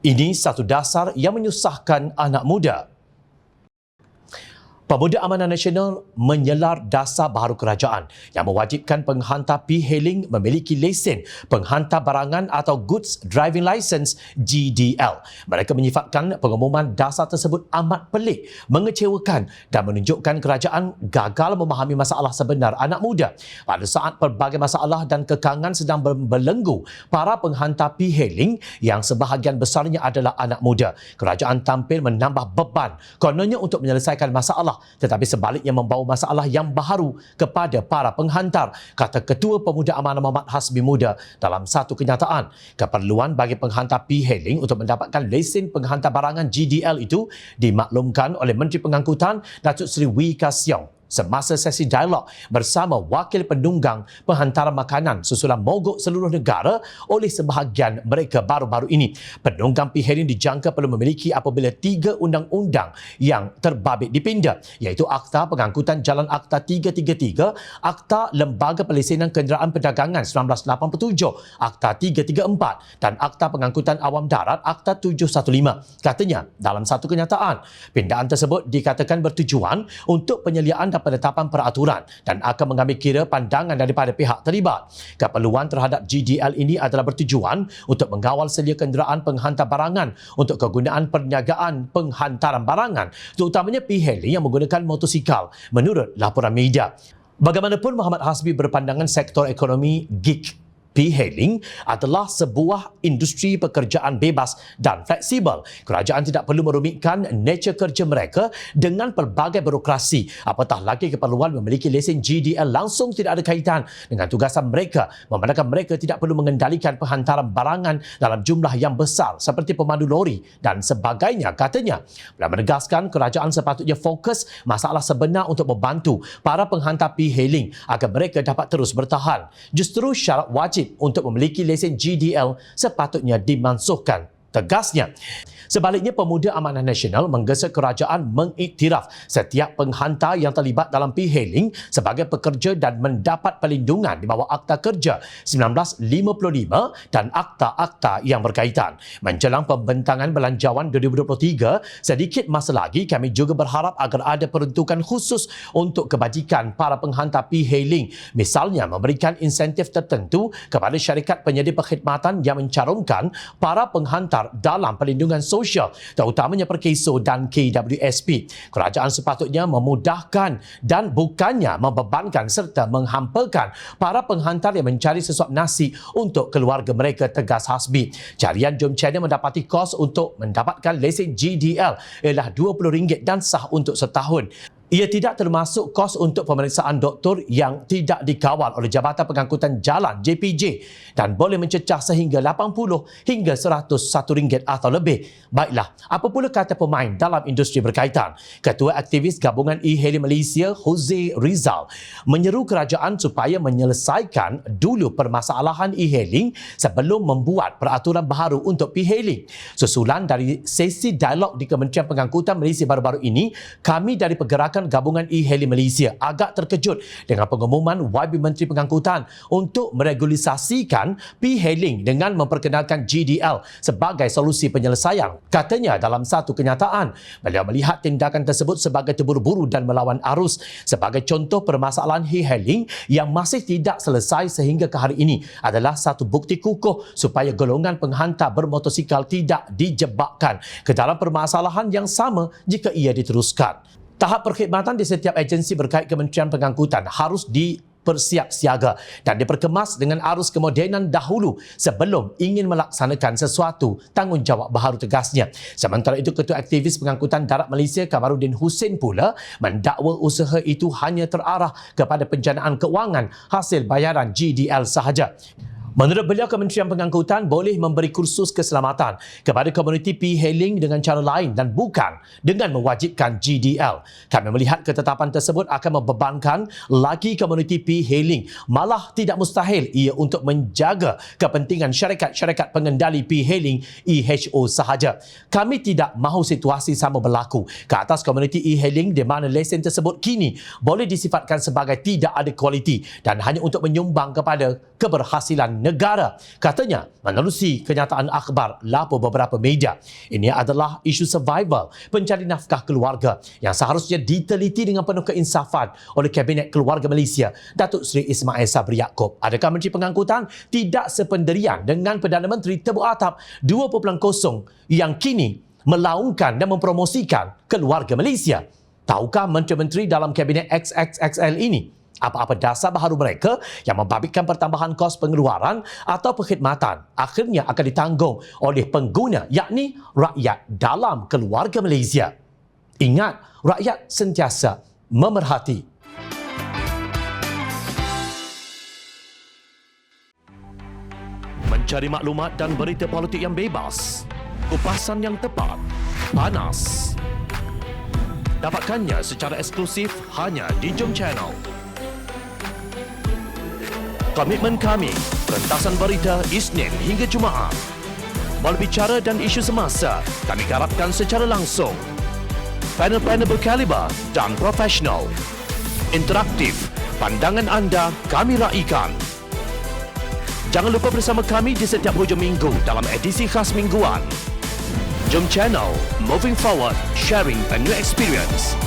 Ini satu dasar yang menyusahkan anak muda. Pemuda Amanah Nasional menyelar dasar baharu kerajaan yang mewajibkan penghantar P-Hailing memiliki lesen penghantar barangan atau Goods Driving Licence GDL. Mereka menyifatkan pengumuman dasar tersebut amat pelik, mengecewakan dan menunjukkan kerajaan gagal memahami masalah sebenar anak muda. Pada saat pelbagai masalah dan kekangan sedang membelenggu para penghantar P-Hailing yang sebahagian besarnya adalah anak muda, kerajaan tampil menambah beban kononnya untuk menyelesaikan masalah, tetapi sebaliknya membawa masalah yang baharu kepada para penghantar, kata Ketua Pemuda Amanah Muhammad Hasbi Muda dalam satu kenyataan. Keperluan bagi penghantar P-Hailing untuk mendapatkan lesen penghantar barangan GDL itu dimaklumkan oleh Menteri Pengangkutan Datuk Seri Wee Ka Siong semasa sesi dialog bersama Wakil Penunggang Penghantaran Makanan susulan mogok seluruh negara oleh sebahagian mereka baru-baru ini. Penunggang P-Hailing dijangka perlu memiliki apabila 3 undang-undang yang terbabit dipinda, iaitu Akta Pengangkutan Jalan Akta 333, Akta Lembaga Pelesenan Kenderaan Perdagangan 1987, Akta 334 dan Akta Pengangkutan Awam Darat Akta 715. Katanya dalam satu kenyataan, pindaan tersebut dikatakan bertujuan untuk penyeliaan penetapan peraturan dan akan mengambil kira pandangan daripada pihak terlibat. Keperluan terhadap GDL ini adalah bertujuan untuk mengawal selia kenderaan penghantar barangan untuk kegunaan perniagaan penghantaran barangan, terutamanya P-Hailing yang menggunakan motosikal, menurut laporan media. Bagaimanapun, Muhammad Hasbi berpandangan sektor ekonomi gig P-Hailing adalah sebuah industri pekerjaan bebas dan fleksibel. Kerajaan tidak perlu merumitkan nature kerja mereka dengan pelbagai birokrasi. Apatah lagi keperluan memiliki lesen GDL langsung tidak ada kaitan dengan tugasan mereka, memandangkan mereka tidak perlu mengendalikan penghantaran barangan dalam jumlah yang besar seperti pemandu lori dan sebagainya, katanya. Beliau menegaskan kerajaan sepatutnya fokus masalah sebenar untuk membantu para penghantar P-Hailing agar mereka dapat terus bertahan. Justru syarat wajib untuk memiliki lesen GDL sepatutnya dimansuhkan, tegasnya. Sebaliknya, Pemuda Amanah Nasional menggesa kerajaan mengiktiraf setiap penghantar yang terlibat dalam P-Hailing sebagai pekerja dan mendapat perlindungan di bawah Akta Kerja 1955 dan akta-akta yang berkaitan. Menjelang pembentangan belanjawan 2023, sedikit masa lagi kami juga berharap agar ada peruntukan khusus untuk kebajikan para penghantar P-Hailing. Misalnya, memberikan insentif tertentu kepada syarikat penyedia perkhidmatan yang mencarumkan para penghantar dalam perlindungan sosial, terutamanya Perkeso dan KWSP. Kerajaan sepatutnya memudahkan dan bukannya membebankan serta menghampakan para penghantar yang mencari sesuap nasi untuk keluarga mereka, tegas Hasbi. Carian jom China mendapati kos untuk mendapatkan lesen GDL ialah RM20 dan sah untuk setahun. Ia tidak termasuk kos untuk pemeriksaan doktor yang tidak dikawal oleh Jabatan Pengangkutan Jalan JPJ dan boleh mencecah sehingga RM80 hingga RM101 atau lebih. Baiklah, apa pula kata pemain dalam industri berkaitan? Ketua Aktivis Gabungan E-Hailing Malaysia, Jose Rizal, menyeru kerajaan supaya menyelesaikan dulu permasalahan e-hailing sebelum membuat peraturan baharu untuk P-Hailing. Susulan dari sesi dialog di Kementerian Pengangkutan Malaysia baru-baru ini, kami dari Pergerakan Gabungan E-Hailing Malaysia agak terkejut dengan pengumuman YB Menteri Pengangkutan untuk meregularisasikan P-Hailing dengan memperkenalkan GDL sebagai solusi penyelesaian. Katanya dalam satu kenyataan, beliau melihat tindakan tersebut sebagai terburu-buru dan melawan arus. Sebagai contoh, permasalahan e-hailing yang masih tidak selesai sehingga ke hari ini adalah satu bukti kukuh supaya golongan penghantar bermotosikal tidak dijebakkan ke dalam permasalahan yang sama jika ia diteruskan. Tahap perkhidmatan di setiap agensi berkait Kementerian Pengangkutan harus dipersiap siaga dan diperkemas dengan arus kemodenan dahulu sebelum ingin melaksanakan sesuatu tanggungjawab baharu, tegasnya. Sementara itu, Ketua Aktivis Pengangkutan Darat Malaysia Kamaruddin Hussein pula mendakwa usaha itu hanya terarah kepada penjanaan kewangan hasil bayaran GDL sahaja. Menurut beliau, Kementerian Pengangkutan boleh memberi kursus keselamatan kepada komuniti P-Hailing dengan cara lain dan bukan dengan mewajibkan GDL. Kami melihat ketetapan tersebut akan membebankan lagi komuniti P-Hailing. Malah tidak mustahil ia untuk menjaga kepentingan syarikat-syarikat pengendali P-Hailing EHO sahaja. Kami tidak mahu situasi sama berlaku ke atas komuniti e-hailing di mana lesen tersebut kini boleh disifatkan sebagai tidak ada kualiti dan hanya untuk menyumbang kepada keberhasilan negara. Katanya, menerusi kenyataan akhbar lapor beberapa media, ini adalah isu survival pencari nafkah keluarga yang seharusnya diteliti dengan penuh keinsafan oleh Kabinet Keluarga Malaysia, Datuk Seri Ismail Sabri Yaakob. Adakah Menteri Pengangkutan tidak sependirian dengan Perdana Menteri Tebuk Atap 2.0 yang kini melaungkan dan mempromosikan keluarga Malaysia? Tahukah menteri-menteri dalam Kabinet XXXL ini apa-apa dasar baharu mereka yang membabitkan pertambahan kos pengeluaran atau perkhidmatan akhirnya akan ditanggung oleh pengguna, yakni rakyat dalam keluarga Malaysia? Ingat, rakyat sentiasa memerhati. Mencari maklumat dan berita politik yang bebas, kupasan yang tepat, panas. Dapatkannya secara eksklusif hanya di Jom Channel. Komitmen kami, pentasan berita Isnin hingga Jumaat. Berbicara dan isu semasa, kami garapkan secara langsung. Panel-panel berkaliber dan profesional. Interaktif, pandangan anda kami raikan. Jangan lupa bersama kami di setiap hujung minggu dalam edisi khas mingguan. Jom Channel, moving forward, sharing a new experience.